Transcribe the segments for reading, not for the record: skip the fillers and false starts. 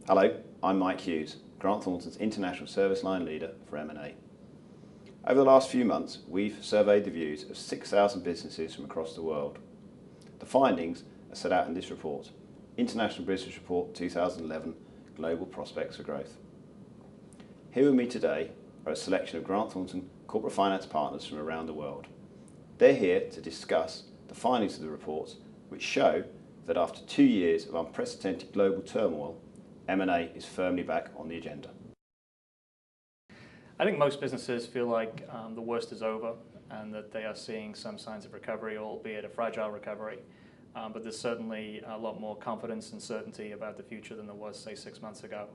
Hello, I'm Mike Hughes, Grant Thornton's International Service Line Leader for M&A. Over the last few months, we've surveyed the views of 6,000 businesses from across the world. The findings are set out in this report, International Business Report 2011, Global Prospects for Growth. Here with me today are a selection of Grant Thornton corporate finance partners from around the world. They're here to discuss the findings of the report, which show that after 2 years of unprecedented global turmoil, M&A is firmly back on the agenda. I think most businesses feel like the worst is over and that they are seeing some signs of recovery, albeit a fragile recovery. But there's certainly a lot more confidence and certainty about the future than there was, say, 6 months ago.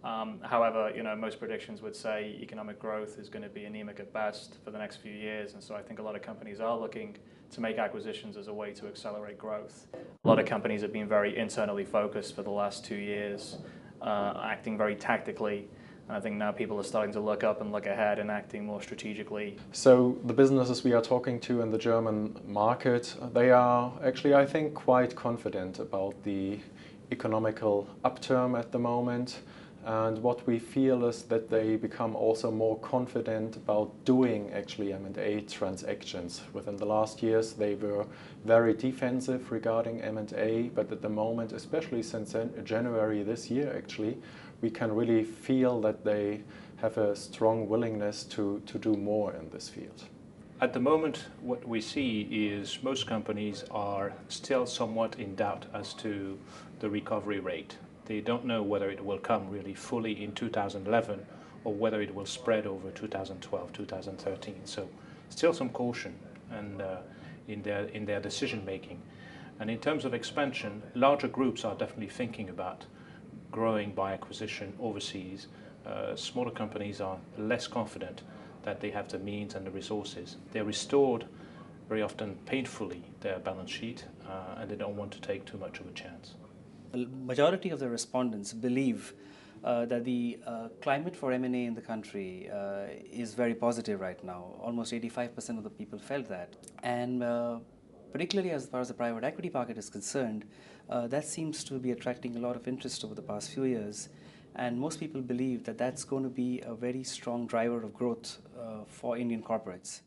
However, most predictions would say economic growth is going to be anemic at best for the next few years, and so I think a lot of companies are looking to make acquisitions as a way to accelerate growth. A lot of companies have been very internally focused for the last 2 years, acting very tactically. And I think now people are starting to look up and look ahead and acting more strategically. So the businesses we are talking to in the German market, they are actually, I think, quite confident about the economical upturn at the moment. And what we feel is that they become also more confident about doing actually M&A transactions. Within the last years, they were very defensive regarding M&A, but at the moment, especially since January this year, actually, we can really feel that they have a strong willingness to do more in this field. At the moment, what we see is most companies are still somewhat in doubt as to the recovery rate. They don't know whether it will come really fully in 2011 or whether it will spread over 2012, 2013. So still some caution and in their decision making. And in terms of expansion, larger groups are definitely thinking about growing by acquisition overseas. Smaller companies are less confident that they have the means and the resources. They restored very often painfully their balance sheet and they don't want to take too much of a chance. The majority of the respondents believe that the climate for M&A in the country is very positive right now. Almost 85% of the people felt that. And particularly as far as the private equity market is concerned, that seems to be attracting a lot of interest over the past few years. And most people believe that that's going to be a very strong driver of growth for Indian corporates.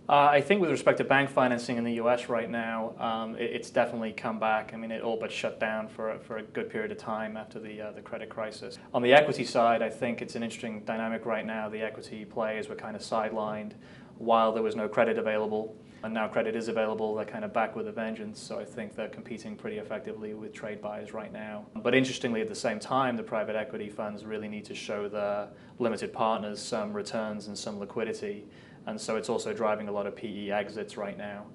I think with respect to bank financing in the US right now, it's definitely come back. I mean, it all but shut down for a good period of time after the credit crisis. On the equity side, I think it's an interesting dynamic right now. The equity players were kind of sidelined while there was no credit available. And now credit is available, they're kind of back with a vengeance. So I think they're competing pretty effectively with trade buyers right now. But interestingly, at the same time, the private equity funds really need to show their limited partners some returns and some liquidity. And so it's also driving a lot of PE exits right now.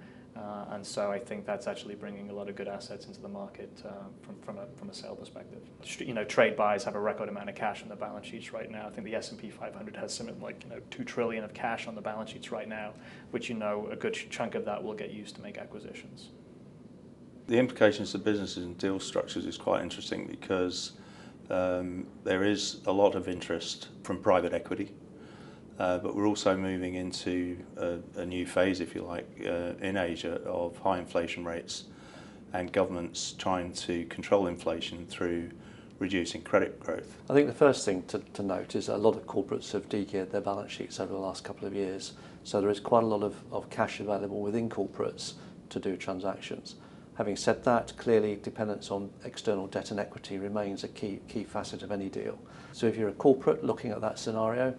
And so I think that's actually bringing a lot of good assets into the market from a sale perspective. Trade buyers have a record amount of cash on their balance sheets right now. I think the S&P 500 has something like $2 trillion of cash on the balance sheets right now, which a good chunk of that will get used to make acquisitions. The implications of businesses and deal structures is quite interesting because there is a lot of interest from private equity. But we're also moving into a new phase, if you like, in Asia of high inflation rates and governments trying to control inflation through reducing credit growth. I think the first thing to note is a lot of corporates have de-geared their balance sheets over the last couple of years. So there is quite a lot of cash available within corporates to do transactions. Having said that, clearly dependence on external debt and equity remains a key facet of any deal. So if you're a corporate looking at that scenario,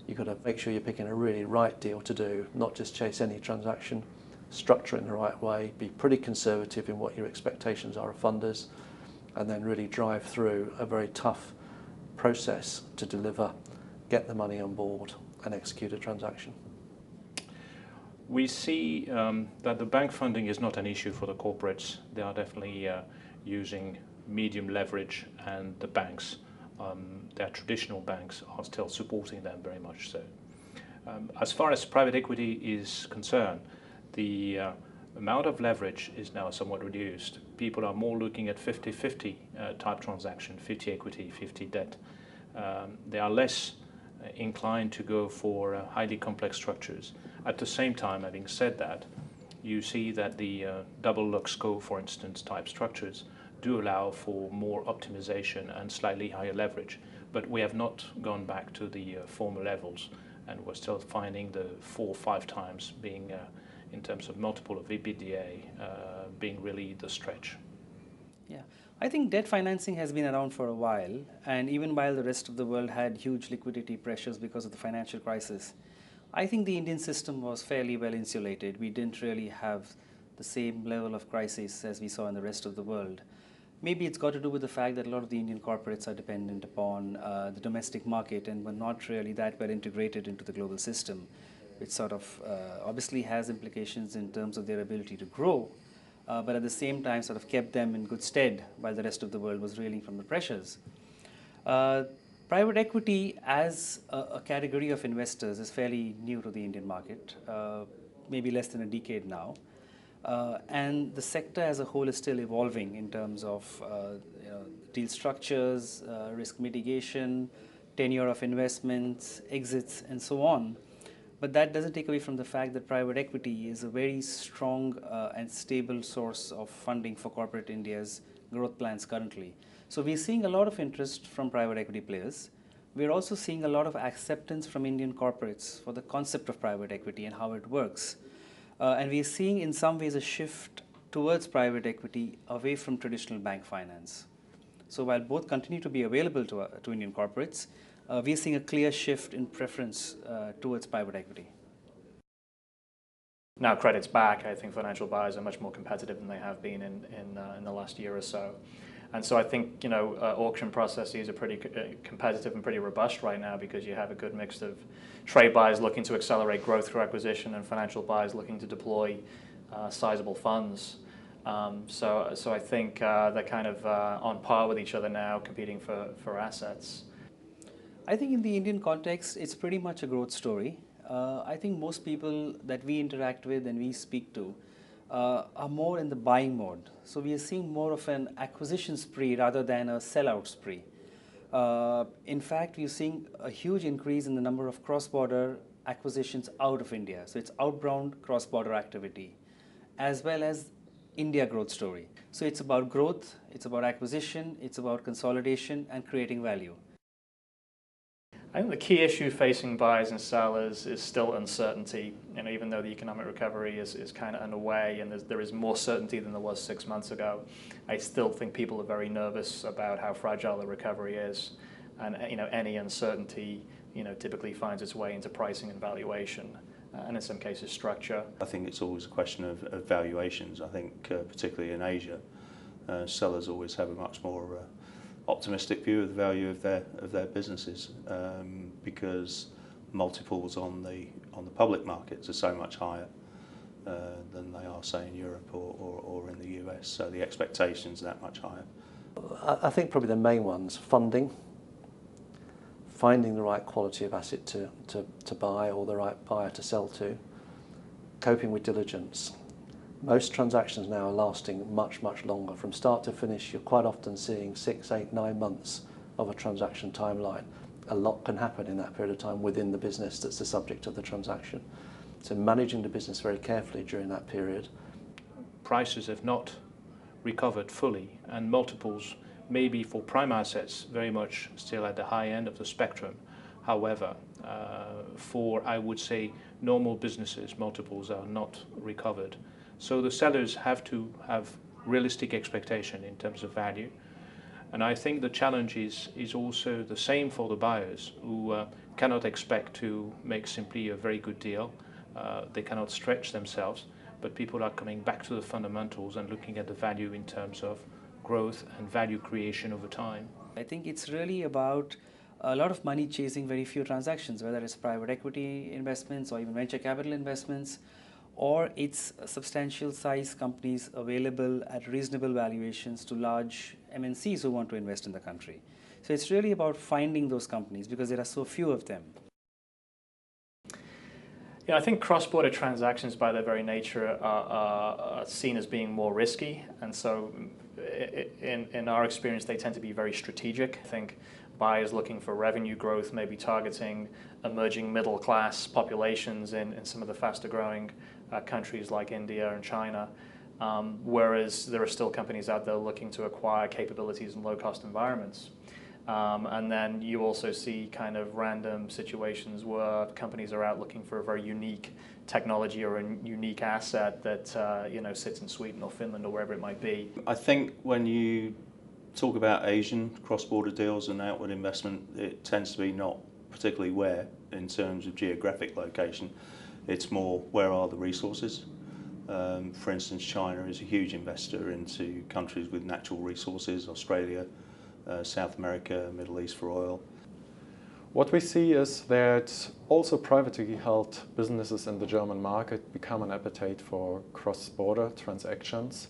you've got to make sure you're picking a really right deal to do, not just chase any transaction, structure it in the right way, be pretty conservative in what your expectations are of funders, and then really drive through a very tough process to deliver, get the money on board and execute a transaction. We see that the bank funding is not an issue for the corporates. They are definitely using medium leverage, and the banks, their traditional banks, are still supporting them very much so. As far as private equity is concerned, the amount of leverage is now somewhat reduced. People are more looking at 50-50 type transaction, 50 equity, 50 debt. They are less inclined to go for highly complex structures. At the same time, having said that, you see that the double Luxco, for instance, type structures do allow for more optimization and slightly higher leverage. But we have not gone back to the former levels, and we're still finding the 4 or 5 times being, in terms of multiple of EBITDA, being really the stretch. Yeah, I think debt financing has been around for a while, and even while the rest of the world had huge liquidity pressures because of the financial crisis, I think the Indian system was fairly well insulated. We didn't really have the same level of crisis as we saw in the rest of the world. Maybe it's got to do with the fact that a lot of the Indian corporates are dependent upon the domestic market and were not really that well integrated into the global system, which sort of obviously has implications in terms of their ability to grow, but at the same time sort of kept them in good stead while the rest of the world was reeling from the pressures. Private equity as a category of investors is fairly new to the Indian market, maybe less than a decade now. And the sector as a whole is still evolving in terms of deal structures, risk mitigation, tenure of investments, exits, and so on. But that doesn't take away from the fact that private equity is a very strong and stable source of funding for corporate India's growth plans currently. So we're seeing a lot of interest from private equity players. We're also seeing a lot of acceptance from Indian corporates for the concept of private equity and how it works. And we're seeing in some ways a shift towards private equity away from traditional bank finance. So while both continue to be available to Indian corporates, we're seeing a clear shift in preference towards private equity. Now credit's back. I think financial buyers are much more competitive than they have been in the last year or so. And so I think auction processes are pretty competitive and pretty robust right now because you have a good mix of trade buyers looking to accelerate growth through acquisition and financial buyers looking to deploy sizable funds. So I think they're kind of on par with each other now, competing for assets. I think in the Indian context, it's pretty much a growth story. I think most people that we interact with and we speak to are more in the buying mode. So we are seeing more of an acquisition spree rather than a sellout spree. In fact, we're seeing a huge increase in the number of cross-border acquisitions out of India. So it's outbound cross-border activity, as well as India growth story. So it's about growth, it's about acquisition, it's about consolidation and creating value. I think the key issue facing buyers and sellers is still uncertainty. Even though the economic recovery is kind of underway and there is more certainty than there was 6 months ago, I still think people are very nervous about how fragile the recovery is, and any uncertainty typically finds its way into pricing and valuation, and in some cases structure. I think it's always a question of valuations. I think particularly in Asia, sellers always have a much more optimistic view of the value of their businesses because multiples on the public markets are so much higher than they are, say, in Europe or in the US. So the expectations are that much higher. I think probably the main ones: funding, finding the right quality of asset to buy or the right buyer to sell to, coping with diligence. Most transactions now are lasting much, much longer. From start to finish, you're quite often seeing 6, 8, 9 months of a transaction timeline. A lot can happen in that period of time within the business that's the subject of the transaction. So managing the business very carefully during that period. Prices have not recovered fully, and multiples maybe for prime assets very much still at the high end of the spectrum. However, for, I would say, normal businesses, multiples are not recovered. So the sellers have to have realistic expectation in terms of value. And I think the challenge is also the same for the buyers who cannot expect to make simply a very good deal. They cannot stretch themselves, but people are coming back to the fundamentals and looking at the value in terms of growth and value creation over time. I think it's really about a lot of money chasing very few transactions, whether it's private equity investments or even venture capital investments, or it's substantial size companies available at reasonable valuations to large MNCs who want to invest in the country. So it's really about finding those companies because there are so few of them. Yeah, I think cross-border transactions by their very nature are seen as being more risky, and so in our experience they tend to be very strategic. I think buyers looking for revenue growth, maybe targeting emerging middle class populations in some of the faster growing countries like India and China. whereas there are still companies out there looking to acquire capabilities in low-cost environments. And then you also see kind of random situations where companies are out looking for a very unique technology or a unique asset that you know, sits in Sweden or Finland or wherever it might be. I think when you talk about Asian cross-border deals and outward investment, it tends to be not particularly where in terms of geographic location. It's more where are the resources. For instance, China is a huge investor into countries with natural resources, Australia, South America, Middle East for oil. What we see is that also privately held businesses in the German market become an appetite for cross-border transactions.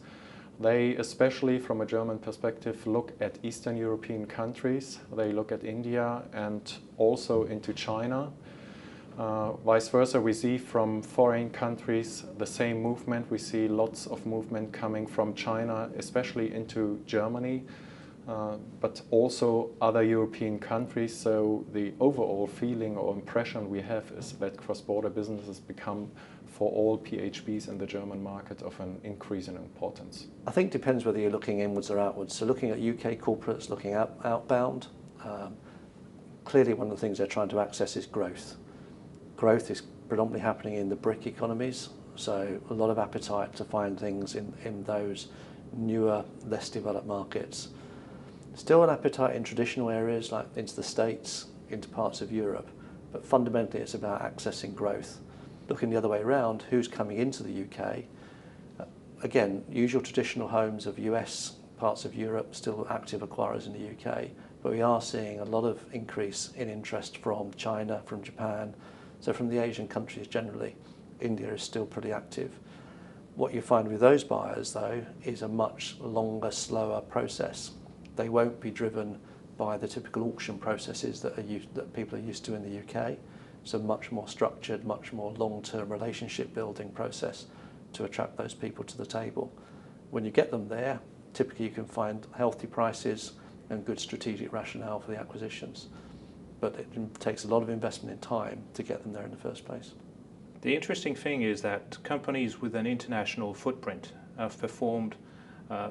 They, especially from a German perspective, look at Eastern European countries, they look at India and also into China. Vice versa, we see from foreign countries the same movement. We see lots of movement coming from China, especially into Germany, but also other European countries. So the overall feeling or impression we have is that cross-border businesses become, for all PHBs in the German market, of an increase in importance. I think it depends whether you're looking inwards or outwards. So looking at UK corporates, looking outbound, clearly one of the things they're trying to access is growth. Growth is predominantly happening in the BRIC economies, so a lot of appetite to find things in those newer, less developed markets. Still an appetite in traditional areas like into the States, into parts of Europe, but fundamentally it's about accessing growth. Looking the other way around, who's coming into the UK? Again, usual traditional homes of US, parts of Europe, still active acquirers in the UK, but we are seeing a lot of increase in interest from China, from Japan, so from the Asian countries generally. India is still pretty active. What you find with those buyers, though, is a much longer, slower process. They won't be driven by the typical auction processes that people are used to in the UK. So much more structured, much more long-term relationship building process to attract those people to the table. When you get them there, typically you can find healthy prices and good strategic rationale for the acquisitions. But it takes a lot of investment in time to get them there in the first place. The interesting thing is that companies with an international footprint have performed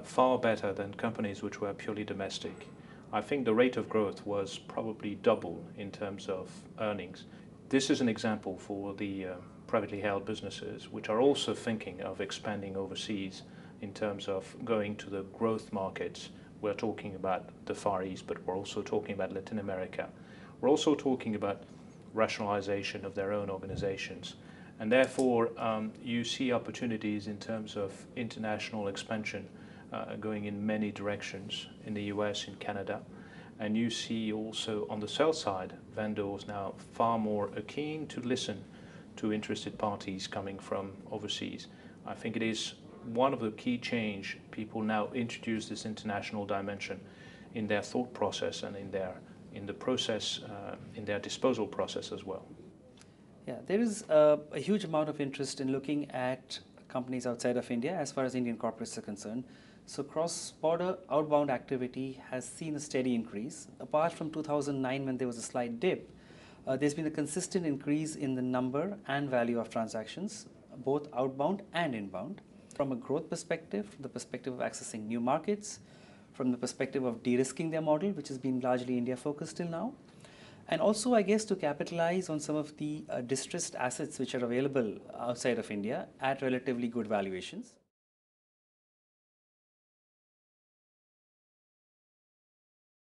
far better than companies which were purely domestic. I think the rate of growth was probably double in terms of earnings. This is an example for the privately held businesses which are also thinking of expanding overseas in terms of going to the growth markets. We're talking about the Far East, but we're also talking about Latin America. We're also talking about rationalization of their own organizations. And therefore, you see opportunities in terms of international expansion going in many directions in the US, in Canada. And you see also on the sell side, vendors now far more keen to listen to interested parties coming from overseas. I think it is one of the key change. People now introduce this international dimension in their thought process and in the process, in their disposal process as well. Yeah, there is a huge amount of interest in looking at companies outside of India as far as Indian corporates are concerned. So cross-border outbound activity has seen a steady increase. Apart from 2009 when there was a slight dip, there's been a consistent increase in the number and value of transactions, both outbound and inbound. From a growth perspective, from the perspective of accessing new markets, from the perspective of de-risking their model, which has been largely India-focused till now, and also, I guess, to capitalize on some of the distressed assets which are available outside of India at relatively good valuations.